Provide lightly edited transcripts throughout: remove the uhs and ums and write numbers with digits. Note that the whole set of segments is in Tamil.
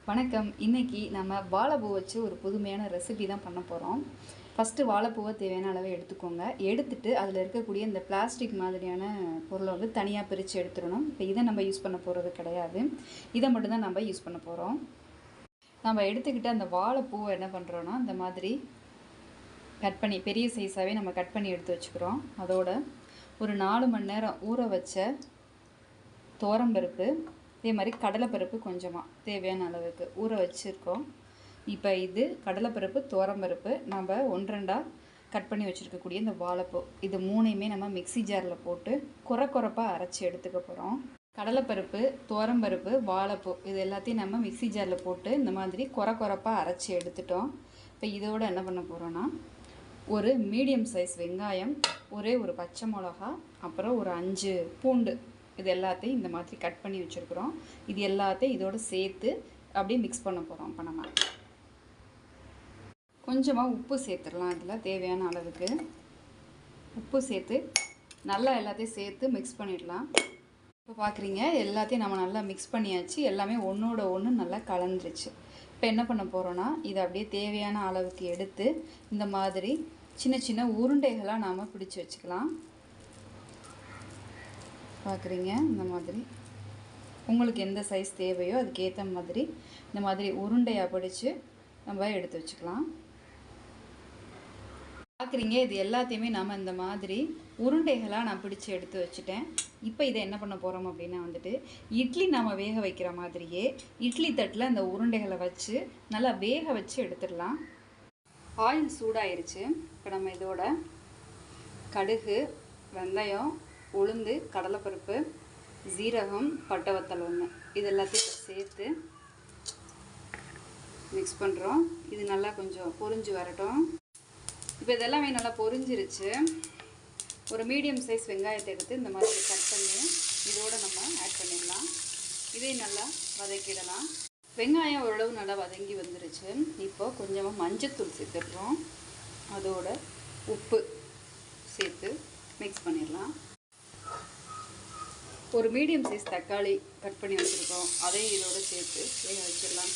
வணக்கம். இன்னைக்கு நம்ம வாழைப்பூ வச்சு ஒரு புதுமையான ரெசிபி தான் பண்ண போகிறோம். ஃபஸ்ட்டு வாழைப்பூவை தேவையான அளவு எடுத்துக்கோங்க. எடுத்துட்டு அதில் இருக்கக்கூடிய இந்த பிளாஸ்டிக் மாதிரியான பொருளை வந்து தனியாக பிரித்து எடுத்துடணும். இப்போ இதை நம்ம யூஸ் பண்ண போகிறது கிடையாது. இதை மட்டும்தான் நம்ம யூஸ் பண்ண போகிறோம். நம்ம எடுத்துக்கிட்டு அந்த வாழைப்பூவை என்ன பண்ணுறோன்னா, இந்த மாதிரி கட் பண்ணி பெரிய சைஸாகவே நம்ம கட் பண்ணி எடுத்து வச்சுக்கிறோம். அதோட ஒரு 4 மணி நேரம் ஊற வச்ச துவரம்பருப்பு, இதே மாதிரி கடலைப்பருப்பு கொஞ்சமாக தேவையான அளவுக்கு ஊற வச்சுருக்கோம். இப்போ இது கடலைப்பருப்பு, துவரம்பருப்பு, நம்ம 1-2 கட் பண்ணி வச்சுருக்கக்கூடிய இந்த வாழைப்பூ, இது மூணையுமே நம்ம மிக்சி ஜாரில் போட்டு குறப்பாக அரைச்சி எடுத்துக்க போகிறோம். கடலைப்பருப்பு, துவரம்பருப்பு, வாழைப்பூ இது எல்லாத்தையும் நம்ம மிக்சி ஜாரில் போட்டு இந்த மாதிரி குறப்பாக அரைச்சி எடுத்துட்டோம். இப்போ இதோடு என்ன பண்ண போகிறோன்னா, ஒரு மீடியம் சைஸ் வெங்காயம், ஒரே ஒரு பச்சை மிளகா, அப்புறம் ஒரு 5 பூண்டு, இது எல்லாத்தையும் இந்த மாதிரி கட் பண்ணி வச்சுருக்குறோம். இது எல்லாத்தையும் இதோடு சேர்த்து அப்படியே மிக்ஸ் பண்ண போகிறோம். இப்போ நம்ம கொஞ்சமாக உப்பு சேர்த்துடலாம். இதில் தேவையான அளவுக்கு உப்பு சேர்த்து நல்லா எல்லாத்தையும் சேர்த்து மிக்ஸ் பண்ணிடலாம். இப்போ பார்க்குறீங்க, எல்லாத்தையும் நம்ம நல்லா மிக்ஸ் பண்ணியாச்சு. எல்லாமே ஒன்றோட ஒன்று நல்லா கலந்துருச்சு. இப்போ என்ன பண்ண போகிறோன்னா, இதை அப்படியே தேவையான அளவுக்கு எடுத்து இந்த மாதிரி சின்ன சின்ன உருண்டைகளாக நாம் பிடிச்சி வச்சுக்கலாம். பார்க்குறீங்க, இந்த மாதிரி உங்களுக்கு எந்த சைஸ் தேவையோ அதுக்கேற்ற மாதிரி இந்த மாதிரி உருண்டையாக பிடிச்சி நம்ம எடுத்து வச்சுக்கலாம். பார்க்குறீங்க, இது எல்லாத்தையுமே நம்ம இந்த மாதிரி உருண்டைகளாக நான் பிடிச்சி எடுத்து வச்சுட்டேன். இப்போ இதை என்ன பண்ண போகிறோம் அப்படின்னா வந்துட்டு, இட்லி நம்ம வேக வைக்கிற மாதிரியே இட்லி தட்டில் அந்த உருண்டைகளை வச்சு நல்லா வேக வச்சு எடுத்துடலாம். ஆயில் சூடாயிருச்சு. இப்போ நம்ம இதோட கடுகு, வெந்தயம், உளுந்து, கடலைப்பருப்பு, ஜீரகம், பட்டை வத்தல் 1 இது எல்லாத்தையும் சேர்த்து மிக்ஸ் பண்ணுறோம். இது நல்லா கொஞ்சம் பொரிஞ்சு வரட்டும். இப்போ இதெல்லாமே நல்லா பொரிஞ்சிருச்சு. ஒரு மீடியம் சைஸ் வெங்காயத்தை எடுத்து இந்த மாதிரி கட் பண்ணி இதோடு நம்ம ஆட் பண்ணிடலாம். இதையும் நல்லா வதக்கிடலாம். வெங்காயம் ஓரளவு நல்லா வதங்கி வந்துருச்சு. இப்போ கொஞ்சமாக மஞ்சத்தூள் சேர்த்துடுறோம். அதோட உப்பு சேர்த்து மிக்ஸ் பண்ணிடலாம். ஒரு மீடியம் சைஸ் தக்காளி கட் பண்ணி வச்சுருக்கோம். அதையும் இதோடு சேர்த்து வேக வச்சிடலாம்.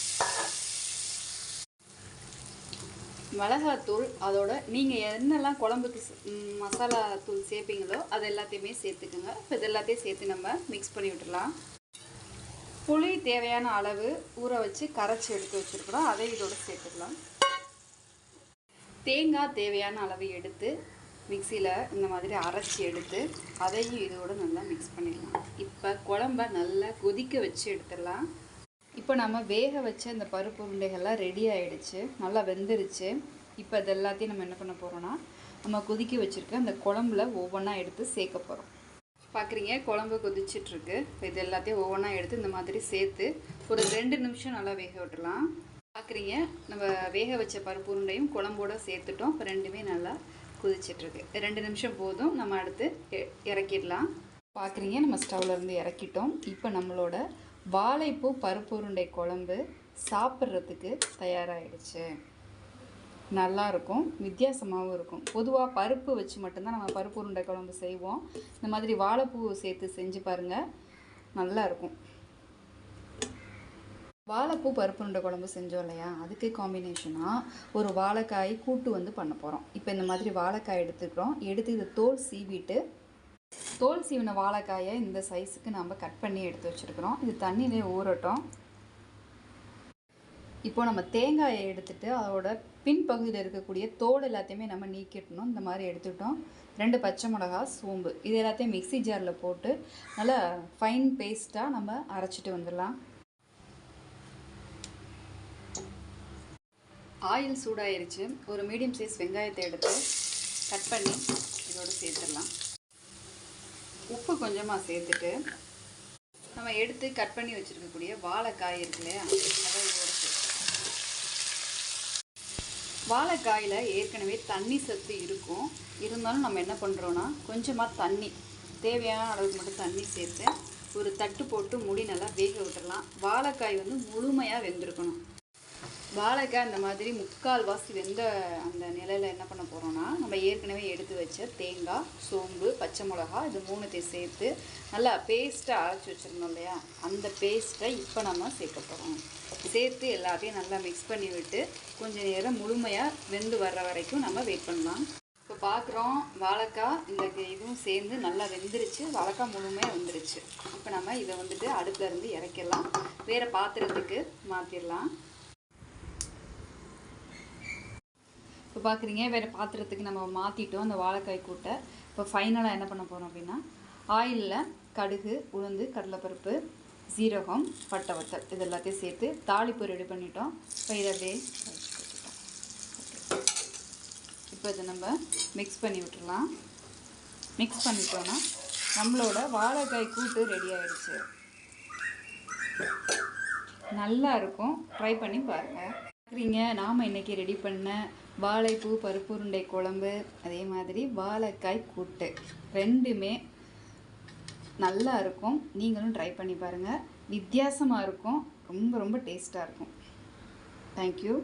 மிளகாத்தூள், அதோட நீங்கள் என்னெல்லாம் குழம்புக்கு மசாலா தூள் சேர்ப்பீங்களோ அது எல்லாத்தையுமே சேர்த்துக்குங்க. இப்போ இது எல்லாத்தையும் சேர்த்து நம்ம மிக்ஸ் பண்ணி விட்டுடலாம். புளி தேவையான அளவு ஊற வச்சு கரைச்சி எடுத்து வச்சுருக்கிறோம். அதையும் இதோடு சேர்த்துக்கலாம். தேங்காய் தேவையான அளவு எடுத்து மிக்சியில் இந்த மாதிரி அரைச்சி எடுத்து அதையும் இதோடு நல்லா மிக்ஸ் பண்ணிடலாம். இப்போ குழம்ப நல்லா கொதிக்க வச்சு எடுத்துடலாம். இப்போ நம்ம வேக வச்ச இந்த பருப்பு உருண்டைகள்லாம் ரெடி ஆகிடுச்சு, நல்லா வெந்துருச்சு. இப்போ இது எல்லாத்தையும் நம்ம என்ன பண்ண போகிறோன்னா, நம்ம கொதிக்க வச்சுருக்க அந்த குழம்புல ஒவ்வொன்றா எடுத்து சேர்க்க போகிறோம். பார்க்குறீங்க, குழம்பு கொதிச்சிட்ருக்கு. இப்போ இது எல்லாத்தையும் ஒவ்வொன்றா எடுத்து இந்த மாதிரி சேர்த்து ஒரு 2 நிமிஷம் நல்லா வேக விட்டுடலாம். பார்க்குறீங்க, நம்ம வேக வச்ச பருப்பு உருண்டையும் குழம்போடு சேர்த்துட்டோம். இப்போ ரெண்டுமே நல்லா கொதிச்சிட்ருக்கு. 2 நிமிஷம் போதும். நம்ம அடுத்து இறக்கிடலாம். பார்க்குறீங்க, நம்ம ஸ்டவ்லேருந்து இறக்கிட்டோம். இப்போ நம்மளோட வாழைப்பூ பருப்பு உருண்டை குழம்பு சாப்பிட்றதுக்கு தயாராகிடுச்சு. நல்லாயிருக்கும், வித்தியாசமாகவும் இருக்கும். பொதுவாக பருப்பு வச்சு மட்டும்தான் நம்ம பருப்பு உருண்டை குழம்பு செய்வோம். இந்த மாதிரி வாழைப்பூ சேர்த்து செஞ்சு பாருங்கள், நல்லாயிருக்கும். வாழைப்பூ பருப்பு உருண்டை குழம்பு செஞ்சோம் இல்லையா, அதுக்கு காம்பினேஷனாக ஒரு வாழைக்காய் கூட்டு வந்து பண்ண போகிறோம். இப்போ இந்த மாதிரி வாழைக்காய் எடுத்துக்கிறோம். எடுத்து இதை தோல் சீவிட்டு, தோல் சீவின வாழைக்காயை இந்த சைஸுக்கு நம்ம கட் பண்ணி எடுத்து வச்சுருக்கிறோம். இது தண்ணியிலே ஊறட்டும். இப்போ நம்ம தேங்காயை எடுத்துகிட்டு அதோட பின்பகுதியில் இருக்கக்கூடிய தோல் எல்லாத்தையுமே நம்ம நீக்கிடணும். இந்த மாதிரி எடுத்துட்டோம். 2 பச்சை மிளகா, சோம்பு இது எல்லாத்தையும் மிக்சி ஜாரில் போட்டு நல்லா ஃபைன் பேஸ்ட்டாக நம்ம அரைச்சிட்டு வந்துடலாம். ஆயில் சூடாயிருச்சு. ஒரு மீடியம் சைஸ் வெங்காயத்தை எடுத்து கட் பண்ணி இதோடு சேர்த்துடலாம். உப்பு கொஞ்சமாக சேர்த்துட்டு நம்ம எடுத்து கட் பண்ணி வச்சுருக்கக்கூடிய வாழைக்காய் இருக்கு இல்லையா, அதை இதோடு சேர்த்து. வாழைக்காயில் ஏற்கனவே தண்ணி சத்து இருக்கும். இருந்தாலும் நம்ம என்ன பண்ணுறோன்னா, கொஞ்சமாக தண்ணி தேவையான அளவுக்கு மட்டும் தண்ணி சேர்த்து ஒரு தட்டு போட்டு மூடி நல்லா வேக விட்டுடலாம். வாழைக்காய் வந்து முழுமையாக வெந்திருக்கணும். வாழைக்காய் இந்த மாதிரி முக்கால்வாசி வெந்த அந்த நிலையில் என்ன பண்ண போகிறோன்னா, நம்ம ஏற்கனவே எடுத்து வச்ச தேங்காய், சோம்பு, பச்சை மிளகா இது 3த்தையும் சேர்த்து நல்லா பேஸ்ட்டாக அரைச்சி வச்சுருந்தோம் இல்லையா, அந்த பேஸ்ட்டை இப்போ நம்ம சேர்க்க போகிறோம். சேர்த்து எல்லாத்தையும் நல்லா மிக்ஸ் பண்ணி விட்டு கொஞ்சம் நேரம் முழுமையாக வெந்து வர்ற வரைக்கும் நம்ம வெயிட் பண்ணலாம். இப்போ பார்க்குறோம் வாழைக்காய் இந்த இதுவும் சேர்ந்து நல்லா வெந்துருச்சு, வாழைக்காய் முழுமையாக வெந்துருச்சு. இப்போ நம்ம இதை வந்துட்டு அடுப்புலேருந்து இறக்கிடலாம், வேறு பாத்திரத்துக்கு மாற்றிடலாம். இப்போ பார்க்குறீங்க வேறு பாத்திரத்துக்கு நம்ம மாற்றிட்டோம் அந்த வாழைக்காய் கூட்டை. இப்போ ஃபைனலாக என்ன பண்ண போகிறோம் அப்படின்னா, ஆயிலில் கடுகு, உளுந்து, கடலைப்பருப்பு, சீரகம், பட்டை வத்தல் இது எல்லாத்தையும் சேர்த்து தாளிப்பு ரெடி பண்ணிட்டோம். இப்போ இதை அப்படியே இப்போ இதை நம்ம மிக்ஸ் பண்ணி விட்டுடலாம். மிக்ஸ் பண்ணிட்டோன்னா நம்மளோட வாழைக்காய் கூட்டு ரெடி ஆகிடுச்சு. நல்லா இருக்கும், ட்ரை பண்ணி பாருங்கள். பார்க்குறீங்க நாம் இன்றைக்கி ரெடி பண்ண வாழைப்பூ பருப்பு உருண்டை குழம்பு, அதே மாதிரி வாழைக்காய் கூட்டு ரெண்டுமே நல்லா இருக்கும். நீங்களும் ட்ரை பண்ணி பாருங்கள், வித்தியாசமாக இருக்கும், ரொம்ப ரொம்ப டேஸ்ட்டாக இருக்கும். தேங்க்யூ.